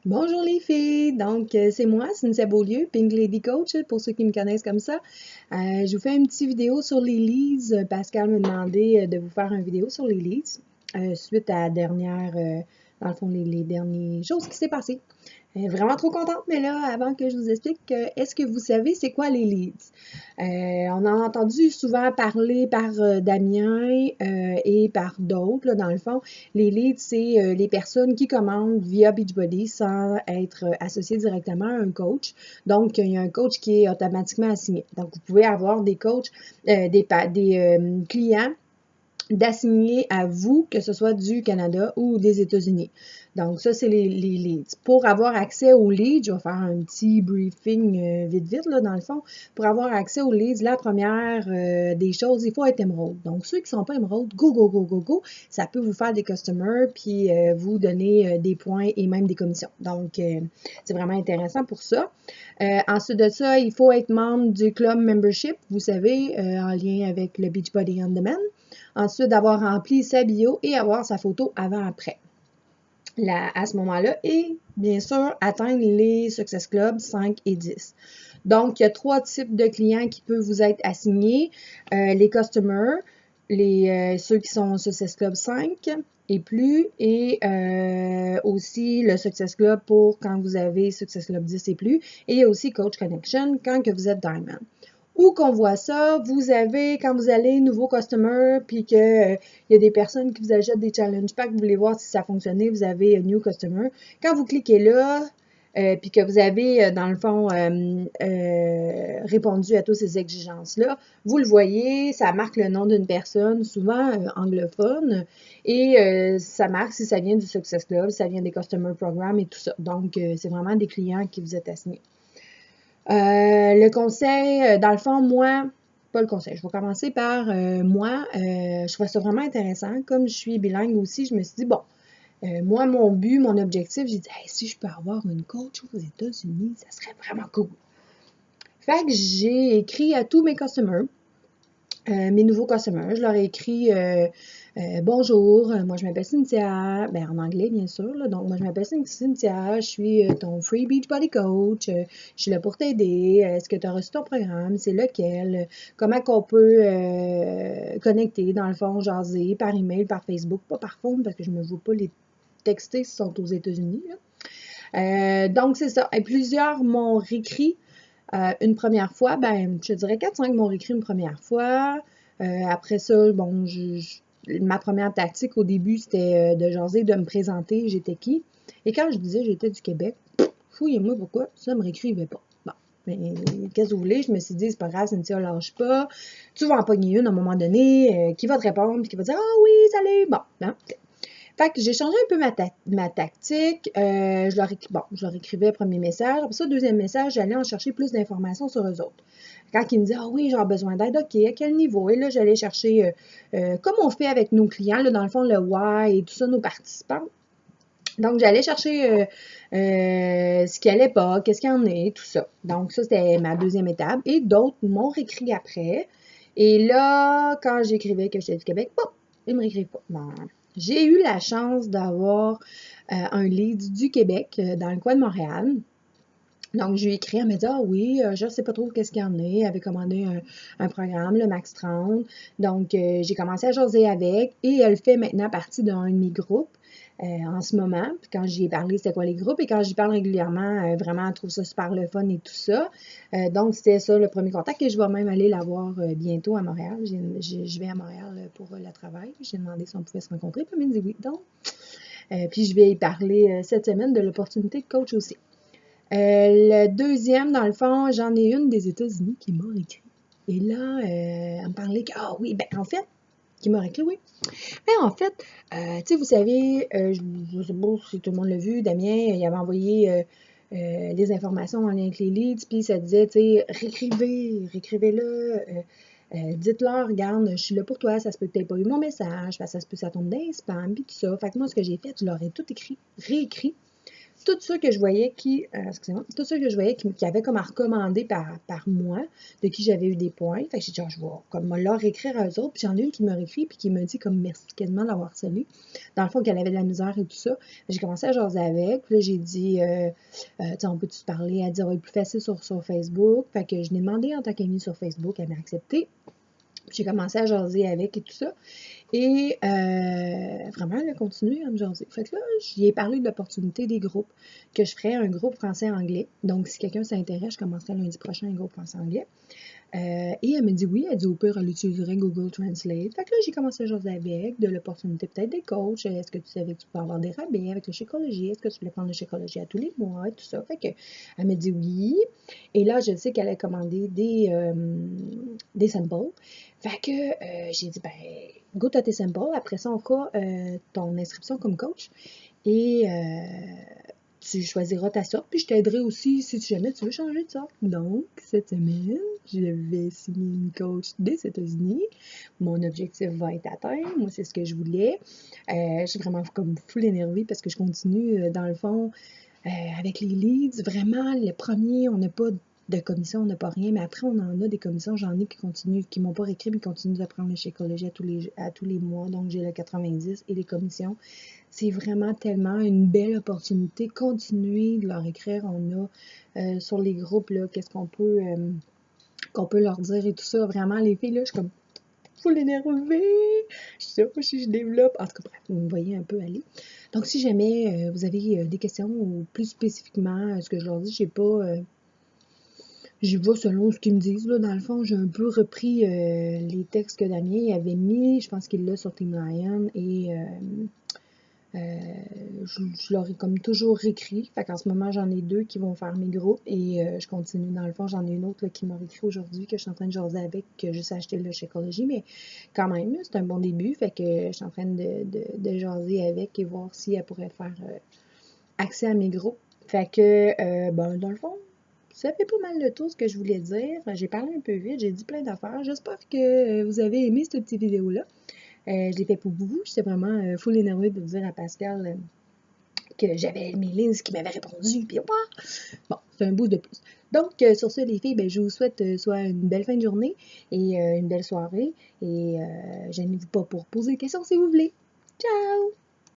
Bonjour les filles, donc c'est moi, Cynthia Beaulieu, Pink Lady Coach, pour ceux qui me connaissent comme ça. Je vous fais une petite vidéo sur les leads. Pascal m'a demandé de vous faire une vidéo sur les leads suite à la dernière, dans le fond, les dernières choses qui s'est passées. Vraiment trop contente, mais là, avant que je vous explique, est-ce que vous savez c'est quoi les leads? On en a entendu souvent parler par Damien et par d'autres, dans le fond. Les leads, c'est les personnes qui commandent via Beachbody sans être associées directement à un coach. Donc, il y a un coach qui est automatiquement assigné. Donc, vous pouvez avoir des coachs, des clients d'assigner à vous, que ce soit du Canada ou des États-Unis. Donc, ça, c'est les leads. Pour avoir accès aux leads, je vais faire un petit briefing vite, là, dans le fond. Pour avoir accès aux leads, la première des choses, il faut être émeraude. Donc, ceux qui ne sont pas émeraude, go. Ça peut vous faire des customers, puis vous donner des points et même des commissions. Donc, c'est vraiment intéressant pour ça. Ensuite de ça, il faut être membre du club membership, vous savez, en lien avec le Beachbody On Demand. Ensuite, d'avoir rempli sa bio et avoir sa photo avant-après. À ce moment-là, et bien sûr, atteindre les Success Club 5 et 10. Donc, il y a 3 types de clients qui peuvent vous être assignés. Les customers, ceux qui sont Success Club 5 et plus, et aussi le Success Club pour quand vous avez Success Club 10 et plus, et il y a aussi Coach Connection quand que vous êtes Diamond. Où qu'on voit ça, vous avez, quand vous allez nouveau customer, puis que il y a des personnes qui vous achètent des challenge packs, vous voulez voir si ça fonctionnait, vous avez new customer. Quand vous cliquez là, puis que vous avez, dans le fond, répondu à toutes ces exigences-là, vous le voyez, ça marque le nom d'une personne, souvent anglophone, et ça marque si ça vient du Success Club, si ça vient des Customer Programs et tout ça. Donc, c'est vraiment des clients qui vous êtes assignés. Le conseil, dans le fond, moi, pas le conseil, je vais commencer par moi, je trouve ça vraiment intéressant. Comme je suis bilingue aussi, je me suis dit, bon, moi, mon but, mon objectif, j'ai dit, hey, si je peux avoir une coach aux États-Unis, ça serait vraiment cool. Fait que j'ai écrit à tous mes customers, mes nouveaux customers, je leur ai écrit bonjour, moi je m'appelle Cynthia, ben en anglais bien sûr, là, donc moi je m'appelle Cynthia, je suis ton Free Beachbody Coach, je suis là pour t'aider, est-ce que tu as reçu ton programme, c'est lequel, comment qu'on peut connecter dans le fond, jaser par email, par Facebook, pas par phone parce que je ne me vois pas les texter s'ils sont aux États-Unis. Donc c'est ça, et plusieurs m'ont réécrit une première fois, ben, je dirais 4-5 m'ont écrit une première fois. Après ça, bon, ma première tactique au début, c'était de jaser, de me présenter, j'étais qui. Et quand je disais j'étais du Québec, fouillez-moi pourquoi, ça ne me réécrivait pas. Bon, mais qu'est-ce que vous voulez? Je me suis dit, c'est pas grave, Cynthia, lâche pas. Tu vas en pogner une à un moment donné qui va te répondre, puis qui va dire, ah oui, salut, bon, hein. Fait que j'ai changé un peu ma tactique. Je leur écrivais premier message. Après ça, deuxième message, j'allais en chercher plus d'informations sur eux autres. Quand ils me disaient, ah oui, j'ai besoin d'aide, OK, à quel niveau? Et là, j'allais chercher, comme on fait avec nos clients, là, dans le fond, le why et tout ça, nos participants. Donc, j'allais chercher ce qui allait pas, qu'est-ce qu'il y en a, tout ça. Donc, ça, c'était ma deuxième étape. Et d'autres m'ont réécrit après. Et là, quand j'écrivais que j'étais du Québec, bon, ils me réécrivent pas. Bon, j'ai eu la chance d'avoir un lead du Québec dans le coin de Montréal. Donc, je lui ai écrit, elle m'a dit, ah oui, je ne sais pas trop qu'est-ce qu'il y en a. Elle avait commandé un programme, le Max 30. Donc, j'ai commencé à jaser avec et elle fait maintenant partie d'un de mes groupes en ce moment. Puis quand j'y ai parlé, c'était quoi les groupes et quand j'y parle régulièrement, vraiment, elle trouve ça super le fun et tout ça. Donc, c'était ça le premier contact et je vais même aller la voir bientôt à Montréal. Je vais à Montréal pour le travail. J'ai demandé si on pouvait se rencontrer, puis elle m'a dit oui. Donc, puis je vais y parler cette semaine de l'opportunité de coach aussi. Le deuxième, dans le fond, j'en ai une des États-Unis qui m'a écrit. Et là, elle me parlait que, ah oui, ben en fait, qui m'a écrit, oui. Mais en fait, tu sais, vous savez, je ne sais pas si tout le monde l'a vu, Damien, il avait envoyé les informations en lien avec les leads, puis ça disait, tu sais, réécrivez-le, dites-leur, regarde, je suis là pour toi, ça se peut que tu n'aies pas eu mon message, ça se peut que ça tombe dans les spams, puis tout ça. Fait que moi, ce que j'ai fait, je leur ai tout écrit, réécrit, tout ça que je voyais excusez-moi, tout ça que je voyais qui avait comme à recommander par moi, de qui j'avais eu des points. Fait que j'ai dit, je vais comme leur écrire à eux autres. Puis j'en ai une qui m'a écrit, puis qui m'a dit comme merci quasiment d'avoir harcelé. Dans le fond, qu'elle avait de la misère et tout ça. J'ai commencé à jaser avec. Puis là, j'ai dit, on peut-tu se parler? Elle dit, ça va être plus facile sur Facebook. Fait que je l'ai demandé en tant qu'amie sur Facebook, elle m'a accepté. J'ai commencé à jaser avec et tout ça. Et vraiment, elle a continué à me jaser. Fait que là, j'y ai parlé de l'opportunité des groupes, que je ferais un groupe français-anglais. Donc, si quelqu'un s'intéresse, je commencerai lundi prochain un groupe français-anglais. Et elle me dit oui, elle dit au pire, elle utiliserait Google Translate. Fait que là, j'ai commencé à jaser avec de l'opportunité peut-être des coachs. Est-ce que tu savais que tu peux avoir des rabais avec le Shakeology? Est-ce que tu voulais prendre le Shakeology à tous les mois? Et tout ça. Fait que elle me dit oui. Et là, je sais qu'elle a commandé des samples. Fait que j'ai dit, ben, go à tes samples. Après ça, on fera ton inscription comme coach. Et tu choisiras ta sorte, puis je t'aiderai aussi si jamais tu veux changer de sorte. Donc, cette semaine, je vais signer une coach des États-Unis. Mon objectif va être atteint. Moi, c'est ce que je voulais. Je suis vraiment comme full énervée parce que je continue, dans le fond, avec les leads. Vraiment, le premier, on n'a pas de commission, on n'a pas rien, mais après, on en a des commissions. J'en ai qui continuent, qui m'ont pas écrit, mais qui continuent d'apprendre le Shakeology à tous les mois. Donc, j'ai le 90 et les commissions. C'est vraiment tellement une belle opportunité. Continuez de leur écrire. On a sur les groupes, là, qu'est-ce qu'on peut leur dire et tout ça. Vraiment, les filles, là, je suis comme full énervée. Je sais pas si je développe. En tout cas, bref, vous me voyez un peu aller. Donc, si jamais vous avez des questions ou plus spécifiquement ce que je leur dis, j'ai pas. J'y vais selon ce qu'ils me disent. Là. Dans le fond, j'ai un peu repris les textes que Damien avait mis. Je pense qu'il l'a sur Team Lion et je leur ai comme toujours écrit. Fait qu'en ce moment, j'en ai 2 qui vont faire mes groupes et je continue. Dans le fond, j'en ai une autre là, qui m'a écrit aujourd'hui que je suis en train de jaser avec, que je sais acheter le Shakeology, mais quand même, c'est un bon début. Fait que je suis en train de jaser avec et voir si elle pourrait faire accès à mes groupes. Fait que, ben, dans le fond, ça fait pas mal le tour ce que je voulais dire. J'ai parlé un peu vite, j'ai dit plein d'affaires. J'espère que vous avez aimé cette petite vidéo-là. Je l'ai fait pour vous. J'étais vraiment full énervée de dire à Pascal que j'avais mes lignes qui m'avaient répondu. Puis, bon, c'est un bout de plus. Donc, sur ce, les filles, ben, je vous souhaite soit une belle fin de journée et une belle soirée. Et gênez-vous pas pour poser des questions si vous voulez. Ciao!